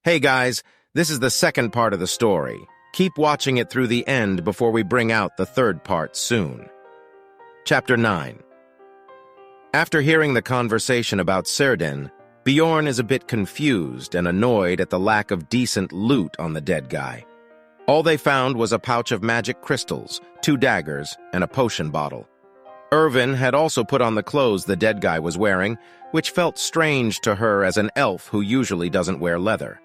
Hey guys, this is the second part of the story. Keep watching it through the end before we bring out the third part soon. Chapter 9. After hearing the conversation about Serdin, Bjorn is a bit confused and annoyed at the lack of decent loot on the dead guy. All they found was a pouch of magic crystals, 2 daggers, and a potion bottle. Irvin had also put on the clothes the dead guy was wearing, which felt strange to her as an elf who usually doesn't wear leather.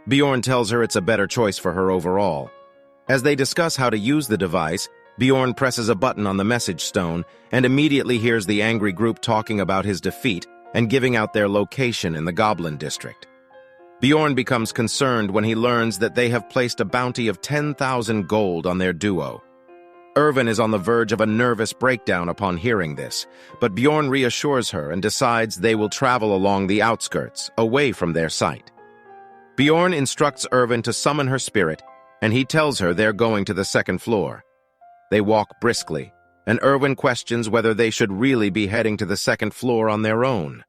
Bjorn tells her it's a better choice for her overall. As they discuss how to use the device, Bjorn presses a button on the message stone and immediately hears the angry group talking about his defeat and giving out their location in the Goblin district. Bjorn becomes concerned when he learns that they have placed a bounty of 10,000 gold on their duo. Irvin is on the verge of a nervous breakdown upon hearing this, but Bjorn reassures her and decides they will travel along the outskirts, away from their sight. Bjorn instructs Irvin to summon her spirit, and he tells her they're going to the second floor. They walk briskly, and Irvin questions whether they should really be heading to the second floor on their own.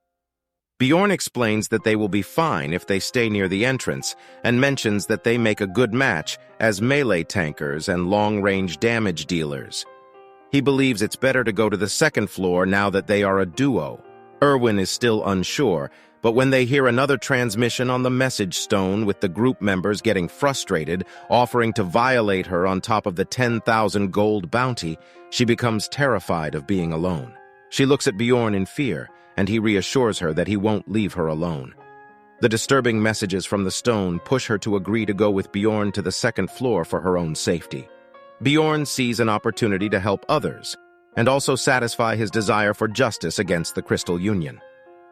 Bjorn explains that they will be fine if they stay near the entrance, and mentions that they make a good match as melee tankers and long-range damage dealers. He believes it's better to go to the second floor now that they are a duo. Irvin is still unsure, but when they hear another transmission on the message stone with the group members getting frustrated, offering to violate her on top of the 10,000 gold bounty, she becomes terrified of being alone. She looks at Bjorn in fear, and he reassures her that he won't leave her alone. The disturbing messages from the stone push her to agree to go with Bjorn to the second floor for her own safety. Bjorn sees an opportunity to help others, and also satisfy his desire for justice against the Crystal Union.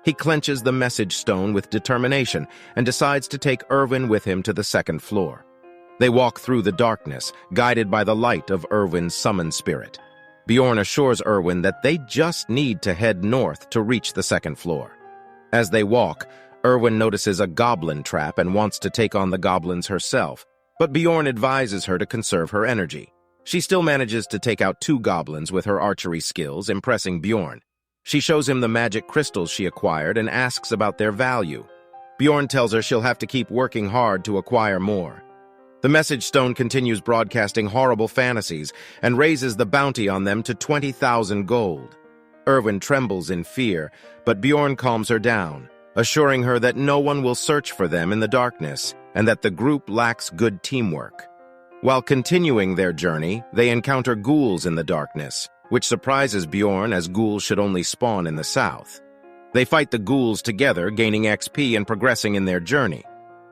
He clenches the message stone with determination and decides to take Irvin with him to the second floor. They walk through the darkness, guided by the light of Irvin's summoned spirit. Bjorn assures Irvin that they just need to head north to reach the second floor. As they walk, Irvin notices a goblin trap and wants to take on the goblins herself, but Bjorn advises her to conserve her energy. She still manages to take out 2 goblins with her archery skills, impressing Bjorn. She shows him the magic crystals she acquired and asks about their value. Bjorn tells her she'll have to keep working hard to acquire more. The message stone continues broadcasting horrible fantasies and raises the bounty on them to 20,000 gold. Irvin trembles in fear, but Bjorn calms her down, assuring her that no one will search for them in the darkness and that the group lacks good teamwork. While continuing their journey, they encounter ghouls in the darkness, which surprises Bjorn as ghouls should only spawn in the south. They fight the ghouls together, gaining XP and progressing in their journey.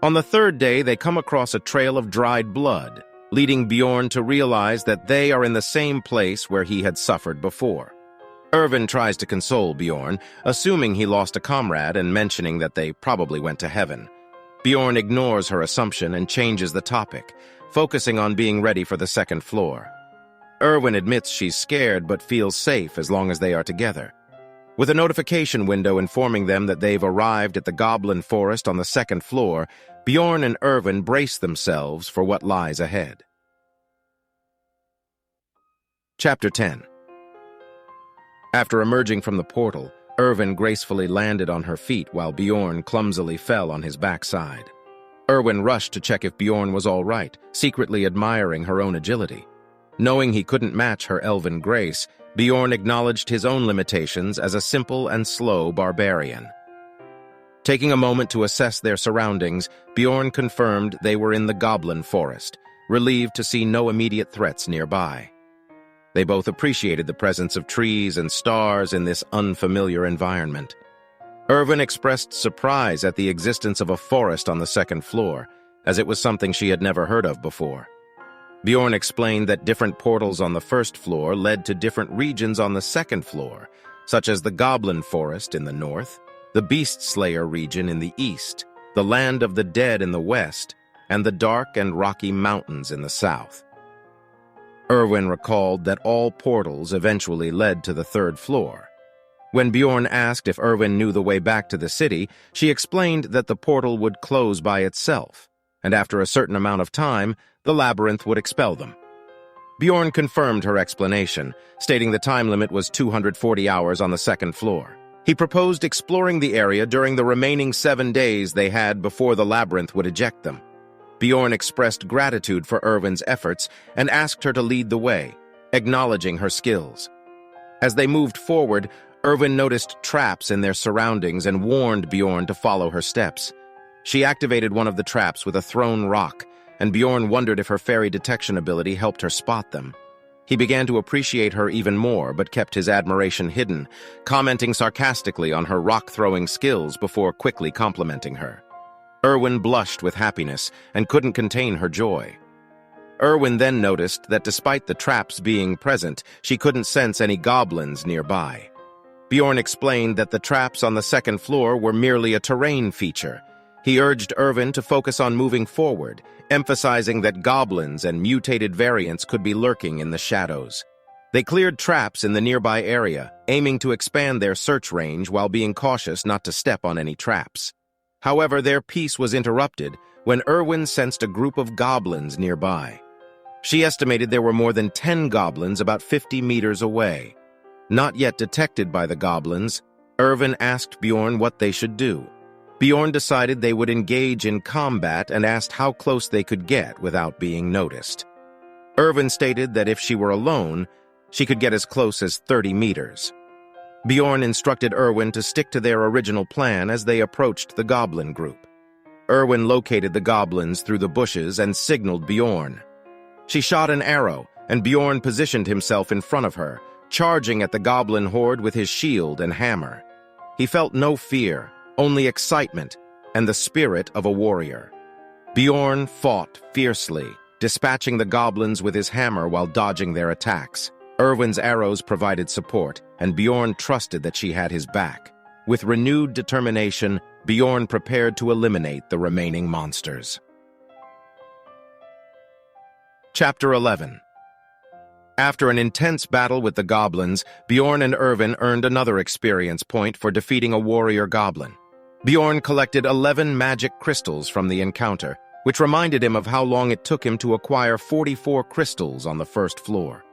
On the 3rd day, they come across a trail of dried blood, leading Bjorn to realize that they are in the same place where he had suffered before. Irvin tries to console Bjorn, assuming he lost a comrade and mentioning that they probably went to heaven. Bjorn ignores her assumption and changes the topic, focusing on being ready for the second floor. Irvin admits she's scared but feels safe as long as they are together. With a notification window informing them that they've arrived at the Goblin Forest on the second floor, Bjorn and Irvin brace themselves for what lies ahead. Chapter 10. After emerging from the portal, Irvin gracefully landed on her feet while Bjorn clumsily fell on his backside. Irvin rushed to check if Bjorn was all right, secretly admiring her own agility. Knowing he couldn't match her elven grace, Bjorn acknowledged his own limitations as a simple and slow barbarian. Taking a moment to assess their surroundings, Bjorn confirmed they were in the Goblin Forest, relieved to see no immediate threats nearby. They both appreciated the presence of trees and stars in this unfamiliar environment. Irvin expressed surprise at the existence of a forest on the second floor, as it was something she had never heard of before. Bjorn explained that different portals on the first floor led to different regions on the second floor, such as the Goblin Forest in the north, the Beast Slayer region in the east, the Land of the Dead in the west, and the dark and rocky mountains in the south. Irvin recalled that all portals eventually led to the 3rd floor. When Bjorn asked if Irvin knew the way back to the city, she explained that the portal would close by itself, and after a certain amount of time, the labyrinth would expel them. Bjorn confirmed her explanation, stating the time limit was 240 hours on the second floor. He proposed exploring the area during the remaining 7 days they had before the labyrinth would eject them. Bjorn expressed gratitude for Erwin's efforts and asked her to lead the way, acknowledging her skills. As they moved forward, Erwin noticed traps in their surroundings and warned Bjorn to follow her steps. She activated one of the traps with a thrown rock, and Bjorn wondered if her fairy detection ability helped her spot them. He began to appreciate her even more, but kept his admiration hidden, commenting sarcastically on her rock-throwing skills before quickly complimenting her. Erwin blushed with happiness and couldn't contain her joy. Erwin then noticed that despite the traps being present, she couldn't sense any goblins nearby. Bjorn explained that the traps on the second floor were merely a terrain feature. He urged Erwin to focus on moving forward, emphasizing that goblins and mutated variants could be lurking in the shadows. They cleared traps in the nearby area, aiming to expand their search range while being cautious not to step on any traps. However, their peace was interrupted when Erwin sensed a group of goblins nearby. She estimated there were more than 10 goblins about 50 meters away. Not yet detected by the goblins, Erwin asked Bjorn what they should do. Bjorn decided they would engage in combat and asked how close they could get without being noticed. Erwin stated that if she were alone, she could get as close as 30 meters. Bjorn instructed Erwin to stick to their original plan as they approached the goblin group. Erwin located the goblins through the bushes and signaled Bjorn. She shot an arrow, and Bjorn positioned himself in front of her, charging at the goblin horde with his shield and hammer. He felt no fear, only excitement, and the spirit of a warrior. Bjorn fought fiercely, dispatching the goblins with his hammer while dodging their attacks. Erwin's arrows provided support, and Bjorn trusted that she had his back. With renewed determination, Bjorn prepared to eliminate the remaining monsters. Chapter 11. After an intense battle with the goblins, Bjorn and Erwin earned another experience point for defeating a warrior goblin. Bjorn collected 11 magic crystals from the encounter, which reminded him of how long it took him to acquire 44 crystals on the first floor.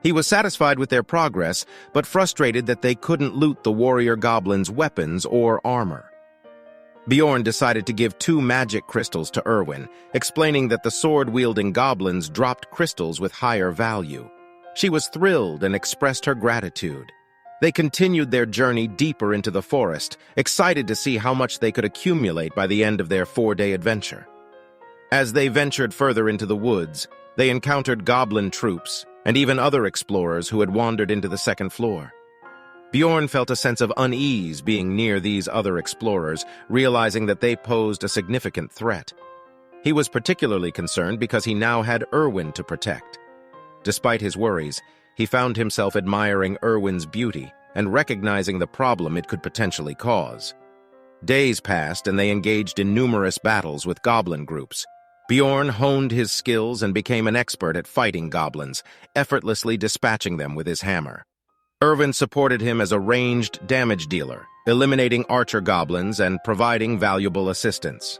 He was satisfied with their progress, but frustrated that they couldn't loot the warrior goblin's weapons or armor. Bjorn decided to give 2 magic crystals to Erwin, explaining that the sword-wielding goblins dropped crystals with higher value. She was thrilled and expressed her gratitude. They continued their journey deeper into the forest, excited to see how much they could accumulate by the end of their 4-day adventure. As they ventured further into the woods, they encountered goblin troops and even other explorers who had wandered into the second floor. Bjorn felt a sense of unease being near these other explorers, realizing that they posed a significant threat. He was particularly concerned because he now had Erwin to protect. Despite his worries, he found himself admiring Erwin's beauty and recognizing the problem it could potentially cause. Days passed and they engaged in numerous battles with goblin groups. Bjorn honed his skills and became an expert at fighting goblins, effortlessly dispatching them with his hammer. Erwin supported him as a ranged damage dealer, eliminating archer goblins and providing valuable assistance.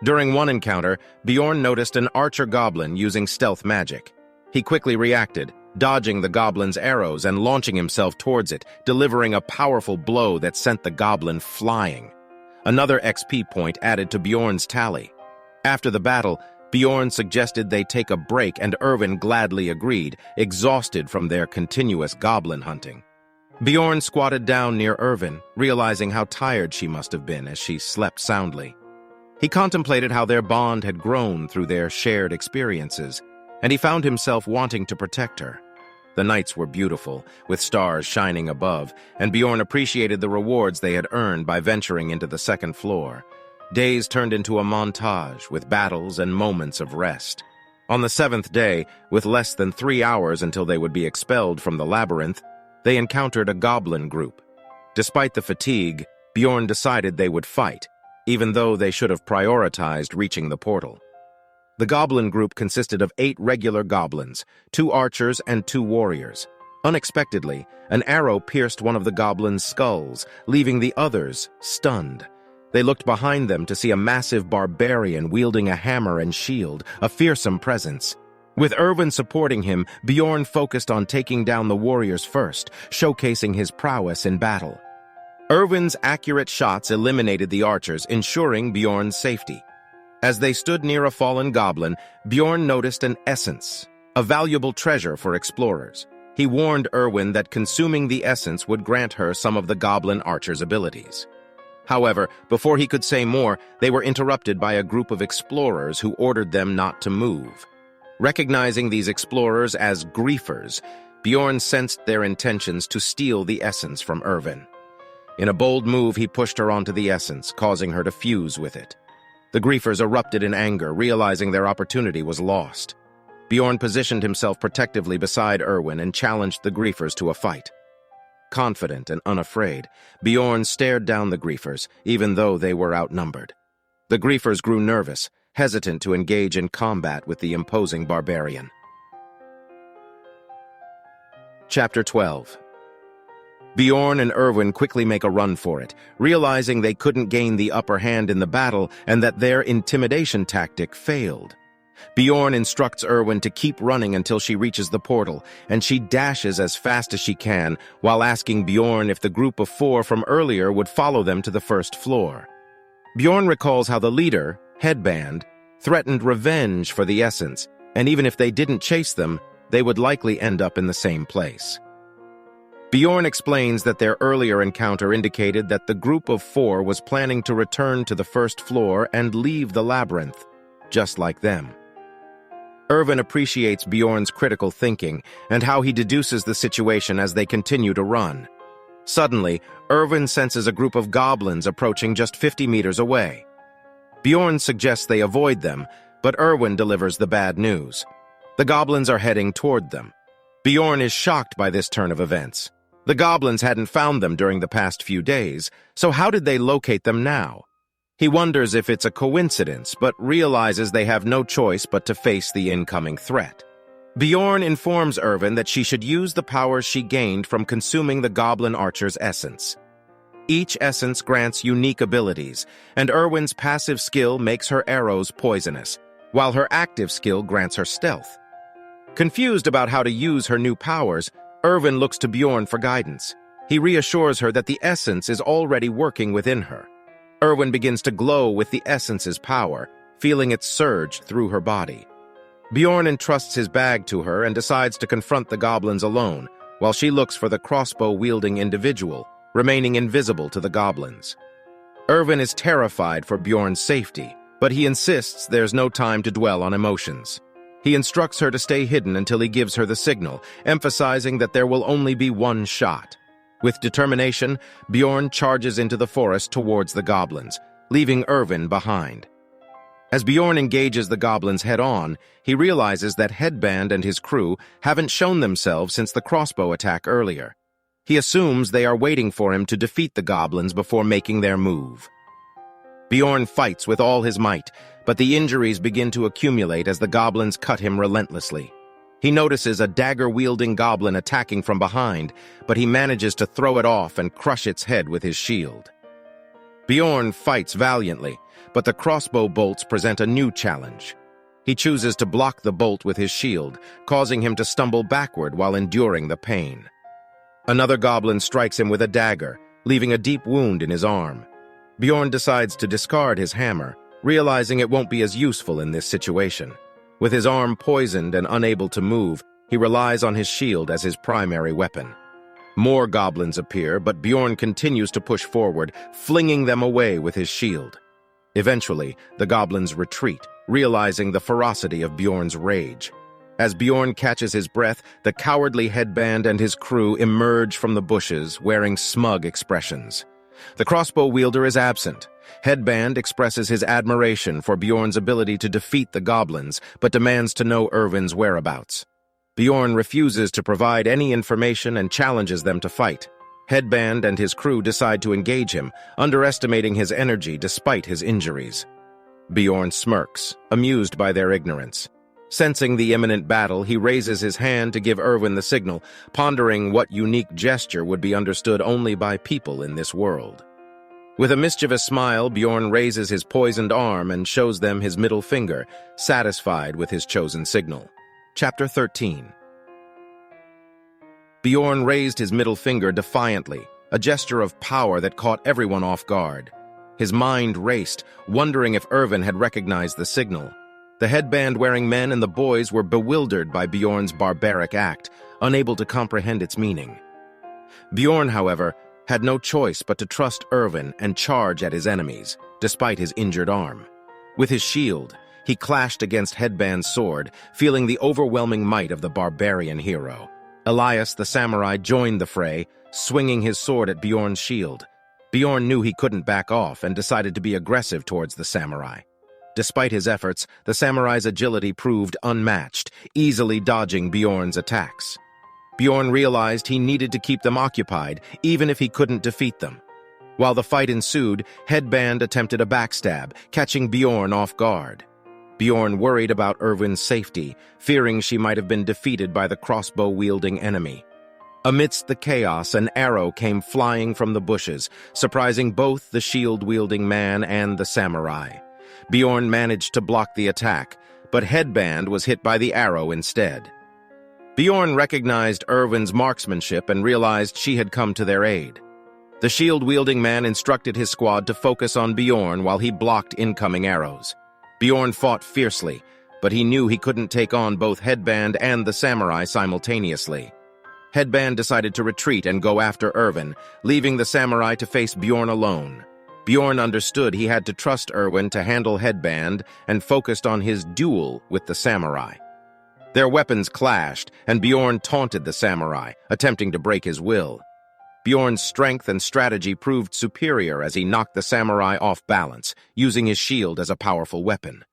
During one encounter, Bjorn noticed an archer goblin using stealth magic. He quickly reacted, dodging the goblin's arrows and launching himself towards it, delivering a powerful blow that sent the goblin flying. Another XP point added to Bjorn's tally. After the battle, Bjorn suggested they take a break and Erwin gladly agreed, exhausted from their continuous goblin hunting. Bjorn squatted down near Erwin, realizing how tired she must have been as she slept soundly. He contemplated how their bond had grown through their shared experiences, and he found himself wanting to protect her. The nights were beautiful, with stars shining above, and Bjorn appreciated the rewards they had earned by venturing into the second floor. Days turned into a montage, with battles and moments of rest. On the 7th day, with less than 3 hours until they would be expelled from the labyrinth, they encountered a goblin group. Despite the fatigue, Bjorn decided they would fight, even though they should have prioritized reaching the portal. The goblin group consisted of 8 regular goblins, 2 archers and 2 warriors. Unexpectedly, an arrow pierced one of the goblins' skulls, leaving the others stunned. They looked behind them to see a massive barbarian wielding a hammer and shield, a fearsome presence. With Erwin supporting him, Bjorn focused on taking down the warriors first, showcasing his prowess in battle. Irwin's accurate shots eliminated the archers, ensuring Bjorn's safety. As they stood near a fallen goblin, Bjorn noticed an essence, a valuable treasure for explorers. He warned Irwin that consuming the essence would grant her some of the goblin archer's abilities. However, before he could say more, they were interrupted by a group of explorers who ordered them not to move. Recognizing these explorers as griefers, Bjorn sensed their intentions to steal the essence from Irwin. In a bold move, he pushed her onto the essence, causing her to fuse with it. The griefers erupted in anger, realizing their opportunity was lost. Bjorn positioned himself protectively beside Irwin and challenged the griefers to a fight. Confident and unafraid, Bjorn stared down the griefers, even though they were outnumbered. The griefers grew nervous, hesitant to engage in combat with the imposing barbarian. Chapter 12. Bjorn and Irwin quickly make a run for it, realizing they couldn't gain the upper hand in the battle and that their intimidation tactic failed. Bjorn instructs Irwin to keep running until she reaches the portal, and she dashes as fast as she can while asking Bjorn if the group of 4 from earlier would follow them to the first floor. Bjorn recalls how the leader, Headband, threatened revenge for the essence, and even if they didn't chase them, they would likely end up in the same place. Bjorn explains that their earlier encounter indicated that the group of 4 was planning to return to the first floor and leave the labyrinth, just like them. Irwin appreciates Bjorn's critical thinking and how he deduces the situation as they continue to run. Suddenly, Irwin senses a group of goblins approaching just 50 meters away. Bjorn suggests they avoid them, but Irwin delivers the bad news. The goblins are heading toward them. Bjorn is shocked by this turn of events. The goblins hadn't found them during the past few days, so how did they locate them now? He wonders if it's a coincidence, but realizes they have no choice but to face the incoming threat. Bjorn informs Irwin that she should use the powers she gained from consuming the goblin archer's essence. Each essence grants unique abilities, and Irwin's passive skill makes her arrows poisonous, while her active skill grants her stealth. Confused about how to use her new powers, Irwin looks to Bjorn for guidance. He reassures her that the essence is already working within her. Irwin begins to glow with the essence's power, feeling it surge through her body. Bjorn entrusts his bag to her and decides to confront the goblins alone, while she looks for the crossbow-wielding individual, remaining invisible to the goblins. Irwin is terrified for Bjorn's safety, but he insists there's no time to dwell on emotions. He instructs her to stay hidden until he gives her the signal, emphasizing that there will only be one shot. With determination, Bjorn charges into the forest towards the goblins, leaving Irwin behind. As Bjorn engages the goblins head-on, he realizes that Headband and his crew haven't shown themselves since the crossbow attack earlier. He assumes they are waiting for him to defeat the goblins before making their move. Bjorn fights with all his might, but the injuries begin to accumulate as the goblins cut him relentlessly. He notices a dagger-wielding goblin attacking from behind, but he manages to throw it off and crush its head with his shield. Bjorn fights valiantly, but the crossbow bolts present a new challenge. He chooses to block the bolt with his shield, causing him to stumble backward while enduring the pain. Another goblin strikes him with a dagger, leaving a deep wound in his arm. Bjorn decides to discard his hammer, realizing it won't be as useful in this situation. With his arm poisoned and unable to move, he relies on his shield as his primary weapon. More goblins appear, but Bjorn continues to push forward, flinging them away with his shield. Eventually, the goblins retreat, realizing the ferocity of Bjorn's rage. As Bjorn catches his breath, the cowardly Headband and his crew emerge from the bushes, wearing smug expressions. The crossbow wielder is absent. Headband expresses his admiration for Bjorn's ability to defeat the goblins, but demands to know Irwin's whereabouts. Bjorn refuses to provide any information and challenges them to fight. Headband and his crew decide to engage him, underestimating his energy despite his injuries. Bjorn smirks, amused by their ignorance. Sensing the imminent battle, he raises his hand to give Irwin the signal, pondering what unique gesture would be understood only by people in this world. With a mischievous smile, Bjorn raises his poisoned arm and shows them his middle finger, satisfied with his chosen signal. Chapter 13. Bjorn raised his middle finger defiantly, a gesture of power that caught everyone off guard. His mind raced, wondering if Irvin had recognized the signal. The headband-wearing men and the boys were bewildered by Bjorn's barbaric act, unable to comprehend its meaning. Bjorn, however, had no choice but to trust Irvin and charge at his enemies, despite his injured arm. With his shield, he clashed against Headband's sword, feeling the overwhelming might of the barbarian hero. Elias, the samurai, joined the fray, swinging his sword at Bjorn's shield. Bjorn knew he couldn't back off and decided to be aggressive towards the samurai. Despite his efforts, the samurai's agility proved unmatched, easily dodging Bjorn's attacks. Bjorn realized he needed to keep them occupied, even if he couldn't defeat them. While the fight ensued, Headband attempted a backstab, catching Bjorn off guard. Bjorn worried about Irvin's safety, fearing she might have been defeated by the crossbow-wielding enemy. Amidst the chaos, an arrow came flying from the bushes, surprising both the shield-wielding man and the samurai. Bjorn managed to block the attack, but Headband was hit by the arrow instead. Bjorn recognized Irvin's marksmanship and realized she had come to their aid. The shield-wielding man instructed his squad to focus on Bjorn while he blocked incoming arrows. Bjorn fought fiercely, but he knew he couldn't take on both Headband and the samurai simultaneously. Headband decided to retreat and go after Irvin, leaving the samurai to face Bjorn alone. Bjorn understood he had to trust Irvin to handle Headband and focused on his duel with the samurai. Their weapons clashed, and Bjorn taunted the samurai, attempting to break his will. Bjorn's strength and strategy proved superior as he knocked the samurai off balance, using his shield as a powerful weapon.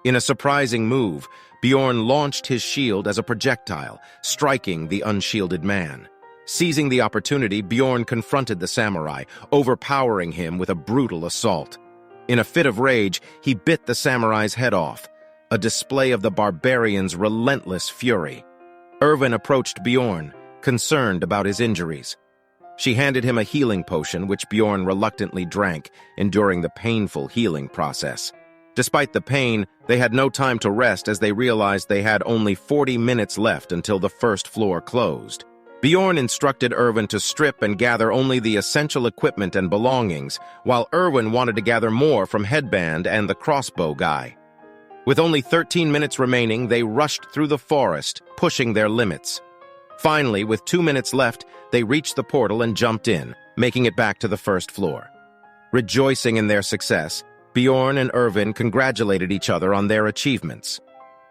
In a surprising move, Bjorn launched his shield as a projectile, striking the unshielded man. Seizing the opportunity, Bjorn confronted the samurai, overpowering him with a brutal assault. In a fit of rage, he bit the samurai's head off, a display of the barbarian's relentless fury. Irvin approached Bjorn, concerned about his injuries. She handed him a healing potion, which Bjorn reluctantly drank, enduring the painful healing process. Despite the pain, they had no time to rest as they realized they had only 40 minutes left until the first floor closed. Bjorn instructed Irvin to strip and gather only the essential equipment and belongings, while Irvin wanted to gather more from Headband and the crossbow guy. With only 13 minutes remaining, they rushed through the forest, pushing their limits. Finally, with 2 minutes left, they reached the portal and jumped in, making it back to the first floor. Rejoicing in their success, Bjorn and Irvin congratulated each other on their achievements.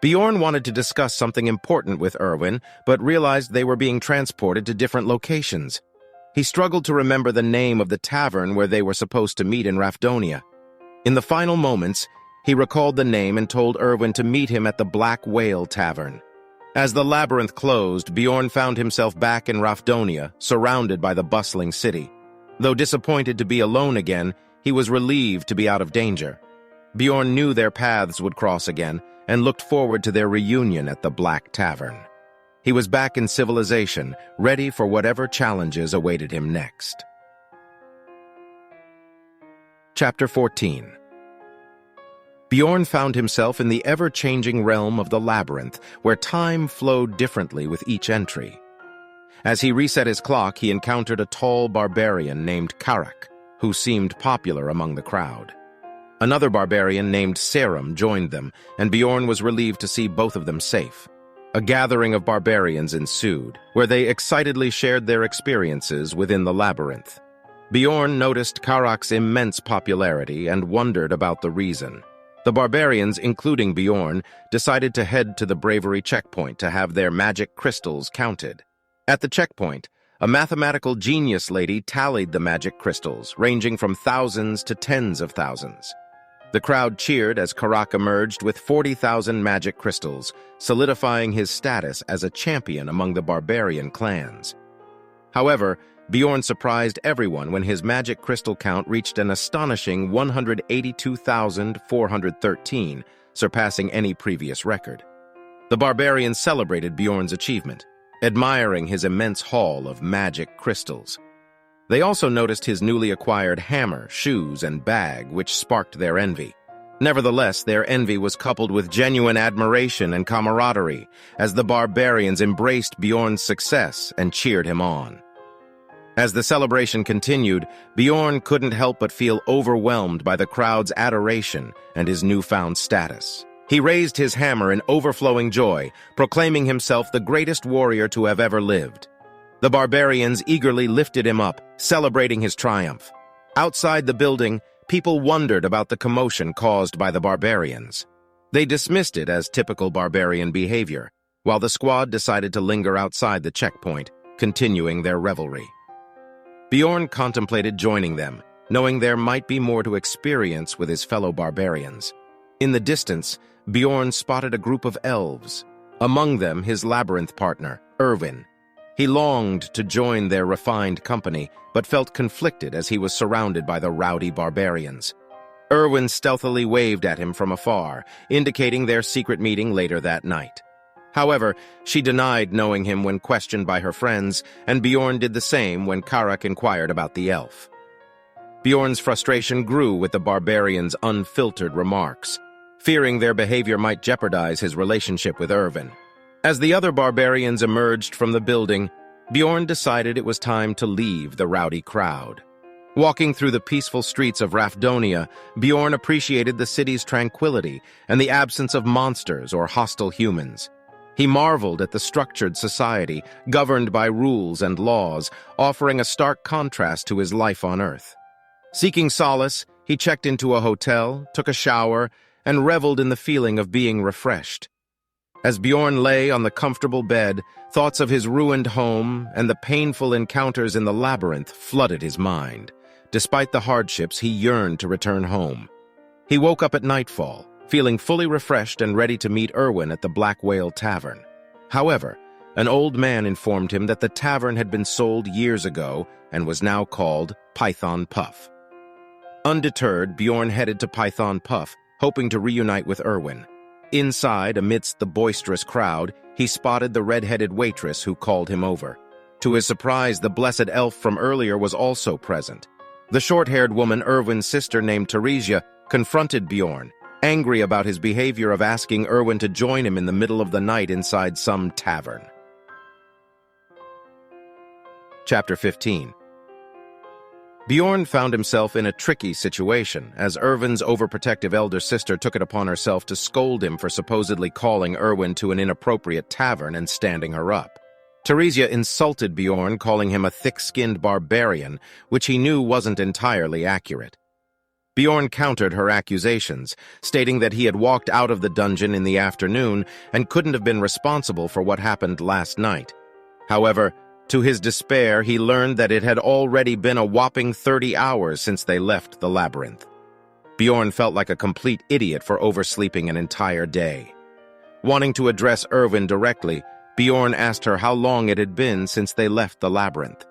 Bjorn wanted to discuss something important with Irvin, but realized they were being transported to different locations. He struggled to remember the name of the tavern where they were supposed to meet in Rafdonia. In the final moments, he recalled the name and told Irvin to meet him at the Black Whale Tavern. As the labyrinth closed, Bjorn found himself back in Rafdonia, surrounded by the bustling city. Though disappointed to be alone again, he was relieved to be out of danger. Bjorn knew their paths would cross again and looked forward to their reunion at the Black Tavern. He was back in civilization, ready for whatever challenges awaited him next. Chapter 14. Bjorn found himself in the ever-changing realm of the labyrinth, where time flowed differently with each entry. As he reset his clock, he encountered a tall barbarian named Karak, who seemed popular among the crowd. Another barbarian named Serum joined them, and Bjorn was relieved to see both of them safe. A gathering of barbarians ensued, where they excitedly shared their experiences within the labyrinth. Bjorn noticed Karak's immense popularity and wondered about the reason. The barbarians, including Bjorn, decided to head to the bravery checkpoint to have their magic crystals counted. At the checkpoint, a mathematical genius lady tallied the magic crystals, ranging from thousands to tens of thousands. The crowd cheered as Karak emerged with 40,000 magic crystals, solidifying his status as a champion among the barbarian clans. However, Bjorn surprised everyone when his magic crystal count reached an astonishing 182,413, surpassing any previous record. The barbarians celebrated Bjorn's achievement, admiring his immense haul of magic crystals. They also noticed his newly acquired hammer, shoes, and bag, which sparked their envy. Nevertheless, their envy was coupled with genuine admiration and camaraderie, as the barbarians embraced Bjorn's success and cheered him on. As the celebration continued, Bjorn couldn't help but feel overwhelmed by the crowd's adoration and his newfound status. He raised his hammer in overflowing joy, proclaiming himself the greatest warrior to have ever lived. The barbarians eagerly lifted him up, celebrating his triumph. Outside the building, people wondered about the commotion caused by the barbarians. They dismissed it as typical barbarian behavior, while the squad decided to linger outside the checkpoint, continuing their revelry. Bjorn contemplated joining them, knowing there might be more to experience with his fellow barbarians. In the distance, Bjorn spotted a group of elves, among them his labyrinth partner, Erwin. He longed to join their refined company, but felt conflicted as he was surrounded by the rowdy barbarians. Erwin stealthily waved at him from afar, indicating their secret meeting later that night. However, she denied knowing him when questioned by her friends, and Bjorn did the same when Karak inquired about the elf. Bjorn's frustration grew with the barbarians' unfiltered remarks, fearing their behavior might jeopardize his relationship with Erwin. As the other barbarians emerged from the building, Bjorn decided it was time to leave the rowdy crowd. Walking through the peaceful streets of Rafdonia, Bjorn appreciated the city's tranquility and the absence of monsters or hostile humans. He marveled at the structured society, governed by rules and laws, offering a stark contrast to his life on Earth. Seeking solace, he checked into a hotel, took a shower, and reveled in the feeling of being refreshed. As Bjorn lay on the comfortable bed, thoughts of his ruined home and the painful encounters in the labyrinth flooded his mind. Despite the hardships, he yearned to return home. He woke up at nightfall, feeling fully refreshed and ready to meet Erwin at the Black Whale Tavern. However, an old man informed him that the tavern had been sold years ago and was now called Python Puff. Undeterred, Bjorn headed to Python Puff, hoping to reunite with Erwin. Inside, amidst the boisterous crowd, he spotted the red-headed waitress who called him over. To his surprise, the blessed elf from earlier was also present. The short-haired woman, Erwin's sister named Teresia, confronted Bjorn, angry about his behavior of asking Erwin to join him in the middle of the night inside some tavern. Chapter 15. Bjorn found himself in a tricky situation, as Erwin's overprotective elder sister took it upon herself to scold him for supposedly calling Erwin to an inappropriate tavern and standing her up. Teresia insulted Bjorn, calling him a thick-skinned barbarian, which he knew wasn't entirely accurate. Bjorn countered her accusations, stating that he had walked out of the dungeon in the afternoon and couldn't have been responsible for what happened last night. However, to his despair, he learned that it had already been a whopping 30 hours since they left the labyrinth. Bjorn felt like a complete idiot for oversleeping an entire day. Wanting to address Erwin directly, Bjorn asked her how long it had been since they left the labyrinth.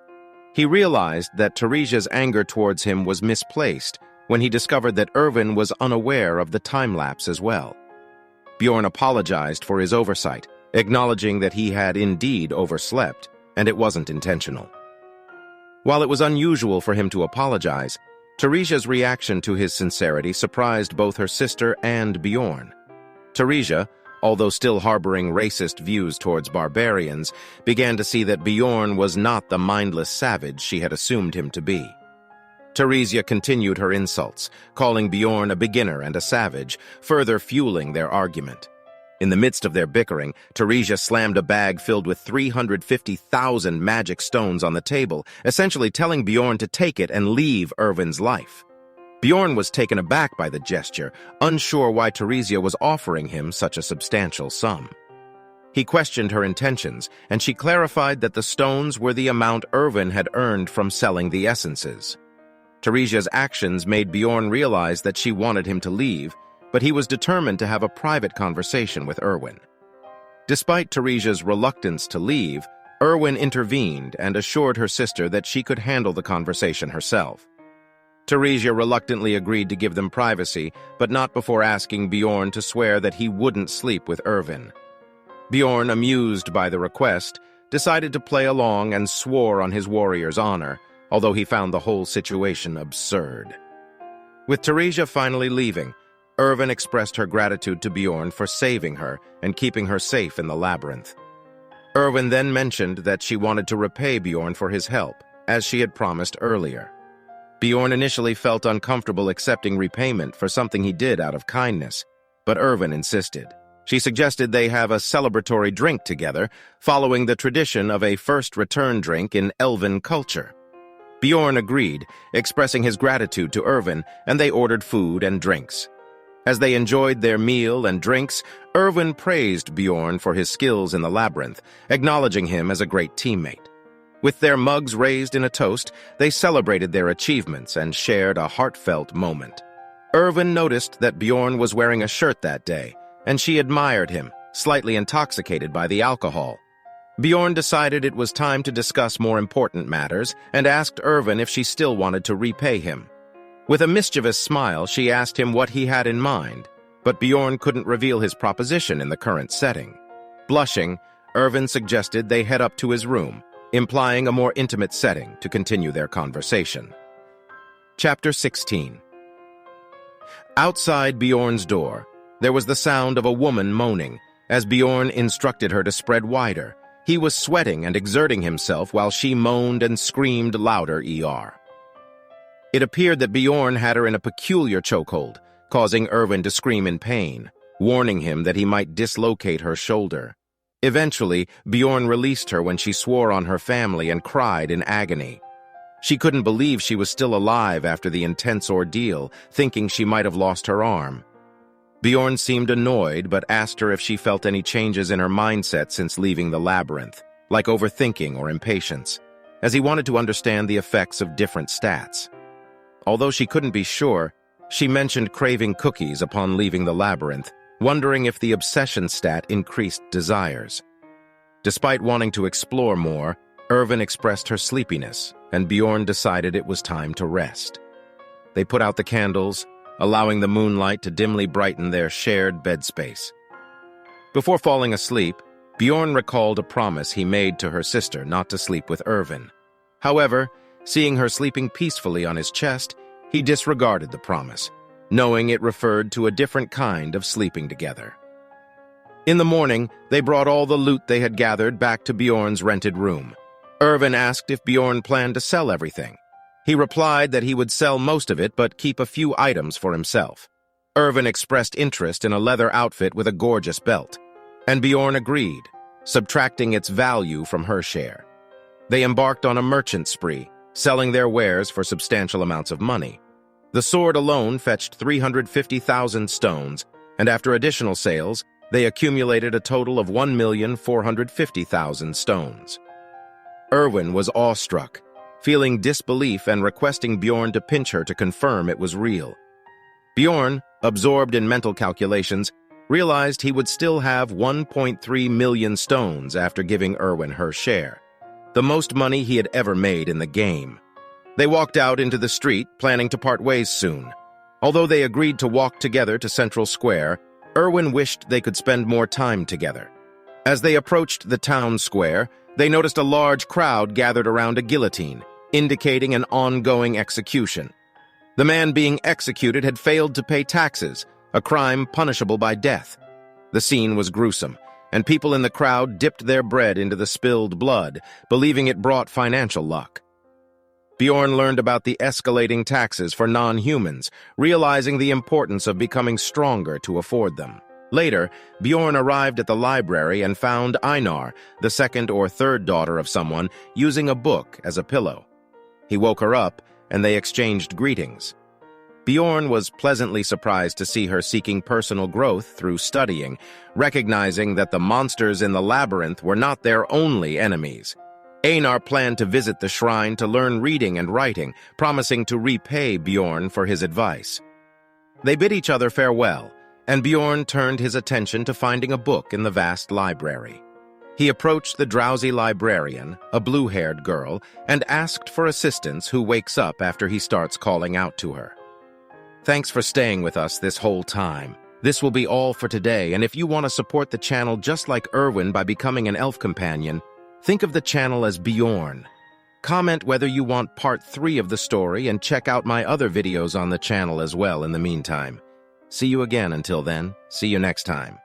He realized that Teresia's anger towards him was misplaced when he discovered that Erwin was unaware of the time-lapse as well. Bjorn apologized for his oversight, acknowledging that he had indeed overslept, and it wasn't intentional. While it was unusual for him to apologize, Teresia's reaction to his sincerity surprised both her sister and Bjorn. Teresia, although still harboring racist views towards barbarians, began to see that Bjorn was not the mindless savage she had assumed him to be. Teresia continued her insults, calling Bjorn a beginner and a savage, further fueling their argument. In the midst of their bickering, Teresia slammed a bag filled with 350,000 magic stones on the table, essentially telling Bjorn to take it and leave Erwin's life. Bjorn was taken aback by the gesture, unsure why Teresia was offering him such a substantial sum. He questioned her intentions, and she clarified that the stones were the amount Erwin had earned from selling the essences. Teresia's actions made Bjorn realize that she wanted him to leave, but he was determined to have a private conversation with Erwin. Despite Teresia's reluctance to leave, Erwin intervened and assured her sister that she could handle the conversation herself. Teresia reluctantly agreed to give them privacy, but not before asking Bjorn to swear that he wouldn't sleep with Erwin. Bjorn, amused by the request, decided to play along and swore on his warrior's honor, although he found the whole situation absurd. With Teresia finally leaving, Erwin expressed her gratitude to Bjorn for saving her and keeping her safe in the labyrinth. Erwin then mentioned that she wanted to repay Bjorn for his help, as she had promised earlier. Bjorn initially felt uncomfortable accepting repayment for something he did out of kindness, but Erwin insisted. She suggested they have a celebratory drink together, following the tradition of a first return drink in Elven culture. Bjorn agreed, expressing his gratitude to Erwin, and they ordered food and drinks. As they enjoyed their meal and drinks, Erwin praised Bjorn for his skills in the labyrinth, acknowledging him as a great teammate. With their mugs raised in a toast, they celebrated their achievements and shared a heartfelt moment. Erwin noticed that Bjorn was wearing a shirt that day, and she admired him, slightly intoxicated by the alcohol. Bjorn decided it was time to discuss more important matters and asked Erwin if she still wanted to repay him. With a mischievous smile, she asked him what he had in mind, but Bjorn couldn't reveal his proposition in the current setting. Blushing, Erwin suggested they head up to his room, implying a more intimate setting to continue their conversation. Chapter 16. Outside Bjorn's door, there was the sound of a woman moaning, as Bjorn instructed her to spread wider. He was sweating and exerting himself while she moaned and screamed louder. It appeared that Bjorn had her in a peculiar chokehold, causing Erwin to scream in pain, warning him that he might dislocate her shoulder. Eventually, Bjorn released her when she swore on her family and cried in agony. She couldn't believe she was still alive after the intense ordeal, thinking she might have lost her arm. Bjorn seemed annoyed, but asked her if she felt any changes in her mindset since leaving the labyrinth, like overthinking or impatience, as he wanted to understand the effects of different stats. Although she couldn't be sure, she mentioned craving cookies upon leaving the labyrinth, wondering if the obsession stat increased desires. Despite wanting to explore more, Erwin expressed her sleepiness, and Bjorn decided it was time to rest. They put out the candles, allowing the moonlight to dimly brighten their shared bed space. Before falling asleep, Bjorn recalled a promise he made to her sister not to sleep with Erwin. However, seeing her sleeping peacefully on his chest, he disregarded the promise, knowing it referred to a different kind of sleeping together. In the morning, they brought all the loot they had gathered back to Bjorn's rented room. Erwin asked if Bjorn planned to sell everything. He replied that he would sell most of it but keep a few items for himself. Erwin expressed interest in a leather outfit with a gorgeous belt, and Bjorn agreed, subtracting its value from her share. They embarked on a merchant spree, selling their wares for substantial amounts of money. The sword alone fetched 350,000 stones, and after additional sales, they accumulated a total of 1,450,000 stones. Erwin was awestruck, feeling disbelief and requesting Bjorn to pinch her to confirm it was real. Bjorn, absorbed in mental calculations, realized he would still have 1.3 million stones after giving Erwin her share, the most money he had ever made in the game. They walked out into the street, planning to part ways soon. Although they agreed to walk together to Central Square, Erwin wished they could spend more time together. As they approached the town square, they noticed a large crowd gathered around a guillotine, indicating an ongoing execution. The man being executed had failed to pay taxes, a crime punishable by death. The scene was gruesome, and people in the crowd dipped their bread into the spilled blood, believing it brought financial luck. Bjorn learned about the escalating taxes for non-humans, realizing the importance of becoming stronger to afford them. Later, Bjorn arrived at the library and found Einar, the second or third daughter of someone, using a book as a pillow. He woke her up, and they exchanged greetings. Bjorn was pleasantly surprised to see her seeking personal growth through studying, recognizing that the monsters in the labyrinth were not their only enemies. Einar planned to visit the shrine to learn reading and writing, promising to repay Bjorn for his advice. They bid each other farewell, and Bjorn turned his attention to finding a book in the vast library. He approached the drowsy librarian, a blue-haired girl, and asked for assistance who wakes up after he starts calling out to her. Thanks for staying with us this whole time. This will be all for today, and if you want to support the channel just like Erwin by becoming an elf companion, think of the channel as Bjorn. Comment whether you want part 3 of the story and check out my other videos on the channel as well in the meantime. See you again until then. See you next time.